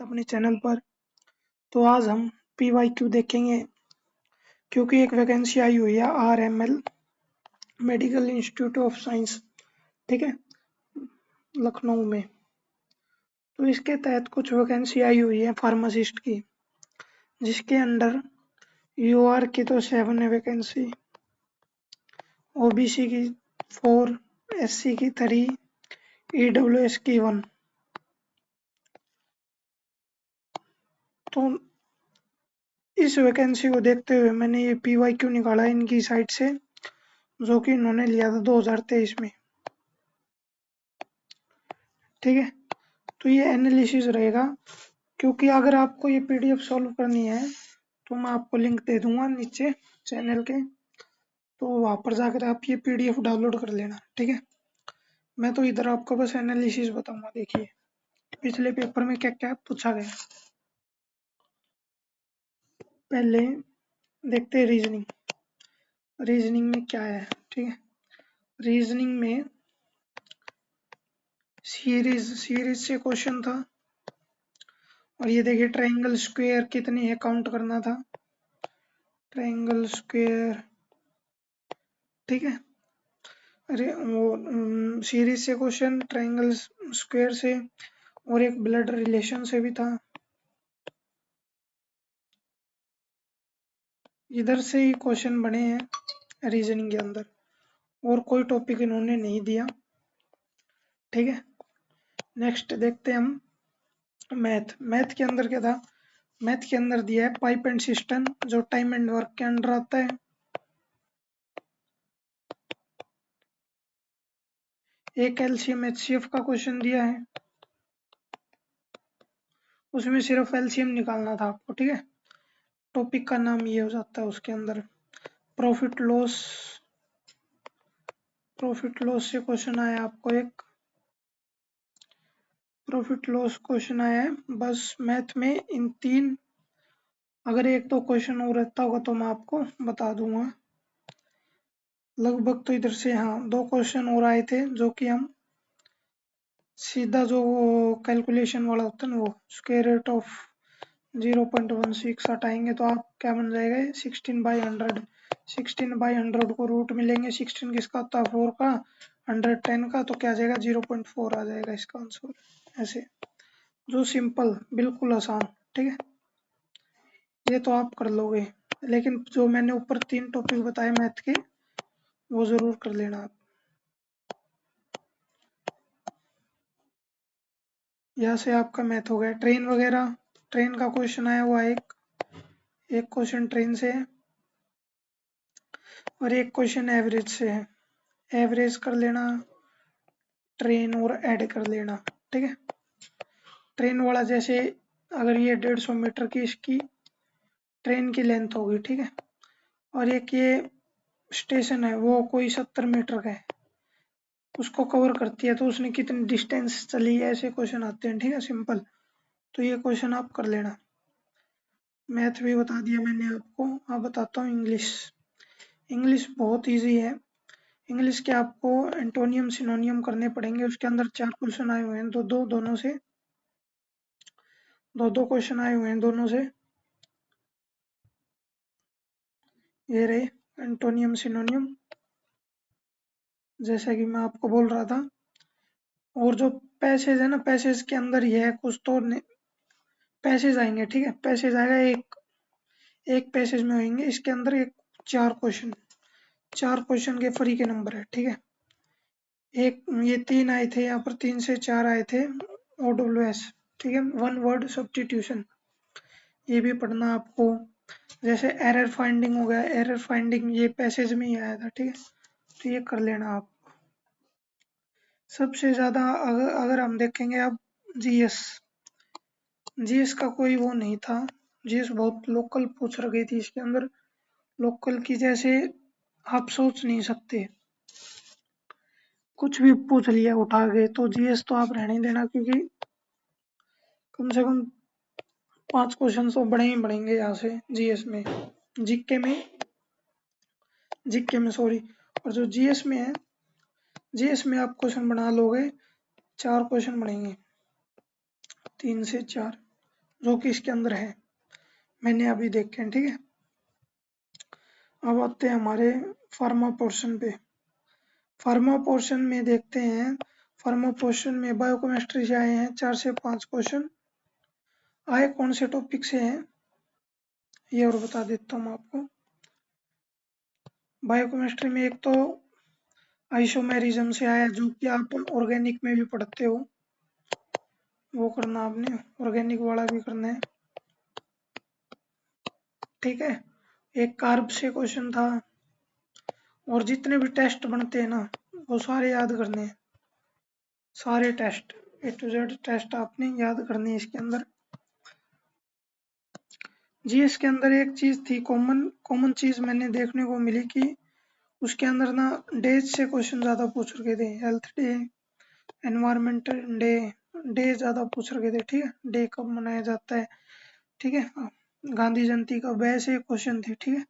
अपने चैनल पर। तो आज हम PYQ देखेंगे क्योंकि एक वैकेंसी आई हुई है RML medical institute of science, ठीक है, लखनऊ में। तो इसके तहत कुछ वैकेंसी आई हुई है फार्मासिस्ट की, जिसके अंडर UR की तो 7 है वैकेंसी, OBC की 4, SC की 3, EWS की 1। तो इस वैकेंसी को देखते हुए मैंने ये PYQ निकाला इनकी साइट से, जो कि इन्होंने लिया था 2023 में, ठीक है। तो ये एनालिसिस रहेगा, क्योंकि अगर आपको ये PDF सॉल्व करनी है तो मैं आपको लिंक दे दूंगा नीचे चैनल के, तो वहां पर जाकर आप ये PDF डाउनलोड कर लेना, ठीक है। मैं तो इधर आपको बस एनालिसिस बताऊंगा। देखिए पिछले पेपर में क्या क्या पूछा गया। पहले देखते हैं रीजनिंग में क्या है, ठीक है। रीजनिंग में सीरीज से क्वेश्चन था, और ये देखिए ट्रायंगल स्क्वायर कितनी है काउंट करना था, ट्रायंगल स्क्वायर, ठीक है। अरे वो सीरीज से क्वेश्चन, ट्रायंगल स्क्वायर से, और एक ब्लड रिलेशन से भी था। इधर से ही क्वेश्चन बने हैं रीजनिंग के अंदर, और कोई टॉपिक इन्होंने नहीं दिया, ठीक है। नेक्स्ट देखते हैं हम मैथ के अंदर क्या था। मैथ के अंदर दिया है पाइप एंड सिस्टम, जो टाइम एंड वर्क के अंडर आता है। एक LCM HCF का क्वेश्चन दिया है, उसमें सिर्फ LCM निकालना था आपको, ठीक है। टॉपिक का नाम ये हो जाता है उसके अंदर। प्रॉफिट लॉस से क्वेश्चन आया आपको, एक प्रॉफिट लॉस क्वेश्चन आया है। बस मैथ में इन 3, अगर एक दो क्वेश्चन और रहता होगा तो मैं आपको बता दूंगा। लगभग तो इधर से हाँ 2 क्वेश्चन और आए थे, जो कि हम सीधा जो कैलकुलेशन वाला होता है ना, वो स्क्वायर रूट ऑफ 0.16 हटाएंगे तो आप क्या बन जाएगा, 16/100। 16/100 को रूट में लेंगे, 16 किसका होता है 4 का, 100 10 का, तो क्या आ जाएगा 0.4 आ जाएगा इसका आंसर। ऐसे जो सिंपल, बिल्कुल आसान, ठीक है, ये तो आप कर लोगे। लेकिन जो मैंने ऊपर 3 टॉपिक बताए मैथ के, वो जरूर कर लेना आप। यहाँ से आपका मैथ हो गया। ट्रेन वगैरह, ट्रेन का क्वेश्चन आया हुआ एक क्वेश्चन ट्रेन से है, और एक क्वेश्चन एवरेज से है। एवरेज कर लेना, ट्रेन और ऐड कर लेना, ठीक है। ट्रेन वाला जैसे अगर ये 150 मीटर की इसकी ट्रेन की लेंथ होगी, ठीक है, और एक ये स्टेशन है वो कोई 70 मीटर का है, उसको कवर करती है, तो उसने कितनी डिस्टेंस चली है, ऐसे क्वेश्चन आते हैं, ठीक है, सिंपल। तो ये क्वेश्चन आप कर लेना। मैथ भी बता दिया मैंने आपको। अब बताता हूँ इंग्लिश। इंग्लिश बहुत इजी है। इंग्लिश के आपको एंटोनियम सिनोनियम करने पड़ेंगे। उसके अंदर 4 क्वेश्चन आए हुए हैं, दोनों से, 2 क्वेश्चन आए हुए हैं दोनों से। ये रहे एंटोनियम सिनोनियम, जैसा कि मैं आपको बोल रहा था। और जो पैसेज है ना, पैसेज के अंदर ये है कुछ तो पैसेज आएंगे, ठीक है, पैसेज आएगा एक पैसेज में होंगे। इसके अंदर एक 4 क्वेश्चन के फ्री के नंबर है, ठीक है। एक ये 3 आए थे, यहाँ पर 3 से 4 आए थे OWS, ठीक है, 1 वर्ड सब्स्टिट्यूशन, ये भी पढ़ना आपको। जैसे एरर फाइंडिंग हो गया, एरर फाइंडिंग ये पैसेज में ही आया था, ठीक है, तो ये कर लेना आप। सबसे ज्यादा अगर हम देखेंगे अब जीएस का कोई वो नहीं था। जीएस बहुत लोकल पूछ रखी थी इसके अंदर, लोकल की जैसे आप सोच नहीं सकते, कुछ भी पूछ लिया उठा के। तो जीएस तो आप रहने देना, क्योंकि कम से कम 5 क्वेश्चन तो बड़े ही बढ़ेंगे यहाँ से जीएस में, जीके में सॉरी। और जो जीएस में है, जीएस में आप क्वेश्चन बना लोगे, 4 क्वेश्चन बनेंगे, 3 से 4। जो कि इसके अंदर है, मैंने अभी देखे हैं। ठीक है, अब आते हैं हमारे फार्मा पोर्शन पे। फार्मा पोर्शन में देखते हैं, फार्मा पोर्शन में बायोकेमिस्ट्री से आए हैं 4 से 5 क्वेश्चन आए। कौन से टॉपिक से हैं ये और बता देता हूँ आपको। बायोकेमिस्ट्री में एक तो आइसोमेरिज्म से आया, जो कि आप ऑर्गेनिक में भी पढ़ते हो, वो करना आपने, ऑर्गेनिक वाला भी करना है। ठीक है, एक कार्ब से क्वेश्चन था, और जितने भी टेस्ट बनते हैं ना वो सारे याद करने हैं, सारे test A to Z test आपने याद करनी है इसके अंदर। जीएस के अंदर एक चीज थी, कॉमन चीज मैंने देखने को मिली कि उसके अंदर ना डेज से क्वेश्चन ज्यादा पूछ रखे थे। Health day, environmental day, day ज्यादा पूछ रखे थे। ठीक है, डे कब मनाया जाता है, ठीक है, गांधी जयंती का, वैसे क्वेश्चन थे। ठीक है,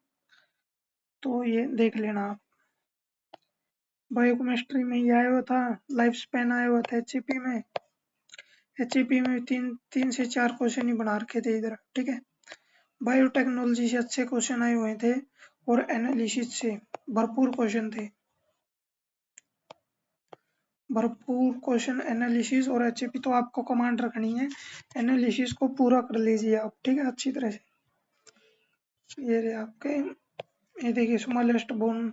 तो ये देख लेना आप। बायोकेमिस्ट्री में ये आया हुआ था, लाइफ स्पैन आया हुआ था एचईपी में। एचईपी में तीन से 4 क्वेश्चन ही बना रखे थे इधर। ठीक है, बायोटेक्नोलॉजी से अच्छे क्वेश्चन आए हुए थे, और एनालिसिस से भरपूर क्वेश्चन थे, भरपूर क्वेश्चन एनालिसिस और एचईपी तो आपको कमांड रखनी है। एनालिसिस को पूरा कर लीजिए आप, ठीक है, अच्छी तरह से। ये रहे आपके, ये देखिए, स्मॉलेस्ट बोन,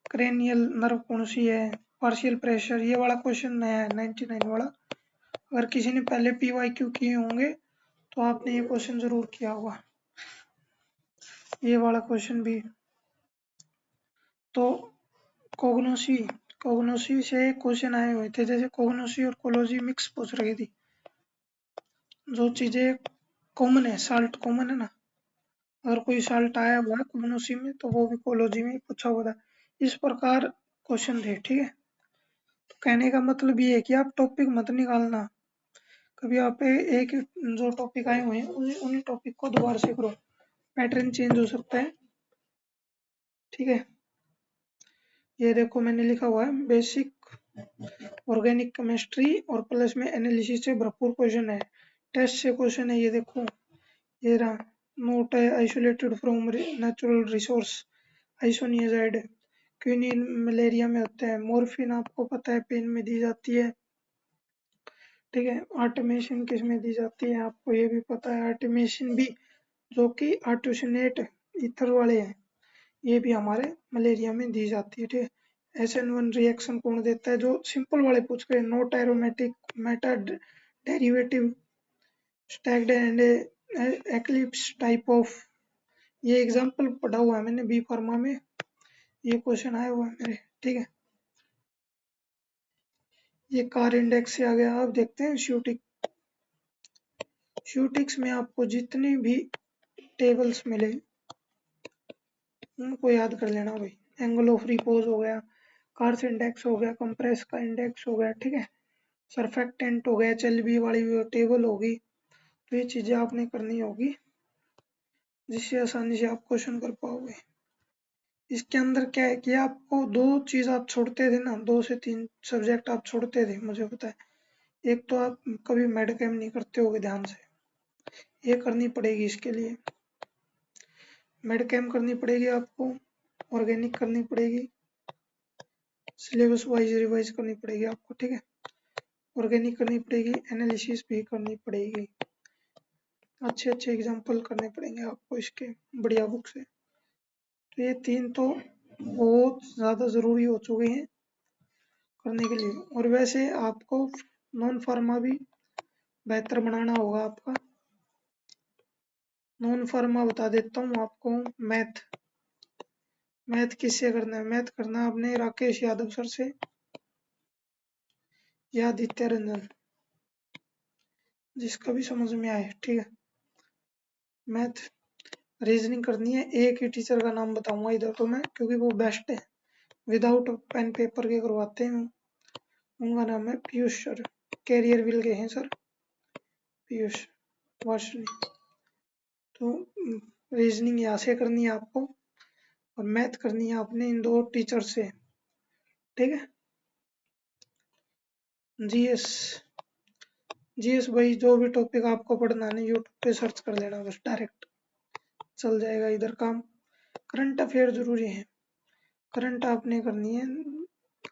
क्रेनियल नर्व कौन सी है, पार्शियल प्रेशर, ये वाला क्वेश्चन नया है 99 वाला। अगर किसी ने पहले पीवाईक्यू किए होंगे तो आपने ये क्वेश्चन जरूर किया होगा, ये वाला क्वेश्चन भी। तो कोग्नोसी, कोग्नोसी से क्वेश्चन आए हुए थे, जैसे कोग्नोसी और कोलोजी मिक्स पूछ रही थी। जो चीजें कॉमन है, साल्ट कॉमन है ना, अगर कोई साल्ट आया हुआ है कोग्नोसी में तो वो भी कोलोजी में पूछा हुआ था। इस प्रकार क्वेश्चन थे। ठीक है, तो कहने का मतलब ये है कि आप टॉपिक मत निकालना कभी। आप एक जो टॉपिक आए हुए हैं उन्हीं टॉपिक को दोबारा से करो, पैटर्न चेंज हो सकता है। ठीक है, ये देखो मैंने लिखा हुआ है बेसिक ऑर्गेनिक केमिस्ट्री और प्लस में एनालिसिस से भरपूर क्वेश्चन है, टेस्ट से क्वेश्चन है। ये देखो, ये रहा, नोट है, isolated from natural resource, isoniazid quinine malaria में होता है, मॉर्फिन आपको पता है पेन में दी जाती है। ठीक है, आर्टेमिsin किस में दी जाती है आपको ये भी पता है, आर्टेमिsin भी, जो कि आर्टिसनेट ईथर वाले हैं, ये भी हमारे मलेरिया में दी जाती है। ठीक है, SN1 रिएक्शन कौन देता है, जो सिंपल वाले पूछ रहे हैं, note aromatic, Meta derivative, stacked and eclipse type of, ये एग्जांपल पढ़ा हुआ है मैंने बी फार्मा में, ये क्वेश्चन आया हुआ है मेरे। ठीक है, ये कार इंडेक्स से आ गया। आप देखते हैं श्यूटिक्स में आपको जितनी भी टेबल्स मिले उनको याद कर लेना भाई। एंगल ऑफ रिपोज हो गया, कार्स इंडेक्स हो गया, कंप्रेस का इंडेक्स हो गया, ठीक है, सरफेक्टेंट हो गया, चलबी वाली टेबल होगी, तो ये चीजें आपने करनी होगी जिससे आसानी से आप क्वेश्चन कर पाओगे। इसके अंदर क्या है कि आपको 2 चीज आप छोड़ते थे ना, 2 से 3 सब्जेक्ट आप छोड़ते थे, मुझे पता है। एक तो आप कभी मेडकेम नहीं करते होगे ध्यान से, ये करनी पड़ेगी इसके लिए। मेडकेम करनी पड़ेगी आपको, ऑर्गेनिक करनी पड़ेगी, सिलेबस वाइज रिवाइज करनी पड़ेगी आपको। ठीक है, ऑर्गेनिक करनी पड़ेगी, एनालिसिस भी करनी पड़ेगी, अच्छे अच्छे एग्जाम्पल करने पड़ेंगे आपको इसके बढ़िया बुक से। तो ये 3 तो बहुत ज़्यादा ज़रूरी हो चुके हैं करने के लिए। और वैसे आपको नॉन फार्मा भी बेहतर बनाना होगा आपका। नॉन फार्मा बता देता हूँ आपको, मैथ, मैथ किससे करना है, मैथ करना आपने राकेश यादव सर से या आदित्य रंजन, जिसका भी समझ में आए। ठीक है, मैथ रीजनिंग करनी है, एक ही टीचर का नाम बताऊंगा इधर तो मैं, क्योंकि वो बेस्ट है, विदाउट पेन पेपर के करवाते हैं। उनका नाम है पीयूष सर, कैरियर विल के हैं सर, पीयूष वाशनी। तो रीजनिंग यहाँ से करनी है आपको, और मैथ करनी है आपने इन 2 टीचर से। ठीक है, जीएस, जीएस भाई जो भी टॉपिक आपको पढ़ना है यूट्यूब पे सर्च कर लेना, बस डायरेक्ट चल जाएगा इधर काम। करंट अफेयर जरूरी है, करंट आपने करनी है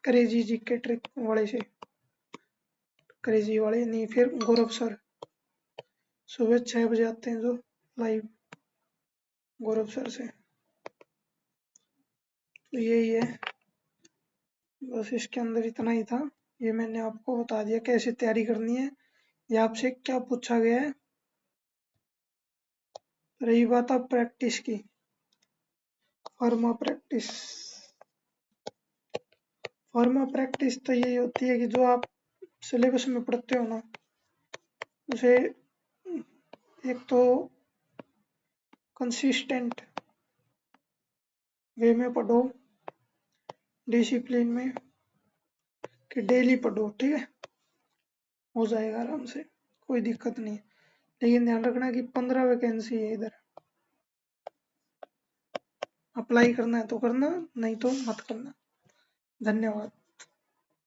क्रेजी जी के ट्रिक वाले से, क्रेजी वाले नहीं, फिर गौरव सर सुबह 6 बजे आते हैं जो लाइव, गौरव सर से। तो यही है, बस इसके अंदर इतना ही था, ये मैंने आपको बता दिया कैसे तैयारी करनी है। ये आपसे क्या पूछा गया है। रही बात अब प्रैक्टिस की, फार्मा प्रैक्टिस, फार्मा प्रैक्टिस तो यही होती है कि जो आप सिलेबस में पढ़ते हो ना, उसे एक तो कंसिस्टेंट वे में पढ़ो, डिसिप्लिन में, कि डेली पढ़ो, ठीक है, हो जाएगा आराम से, कोई दिक्कत नहीं है। लेकिन ध्यान रखना कि 15 वैकेंसी है इधर, अप्लाई करना है तो करना, नहीं तो मत करना। धन्यवाद।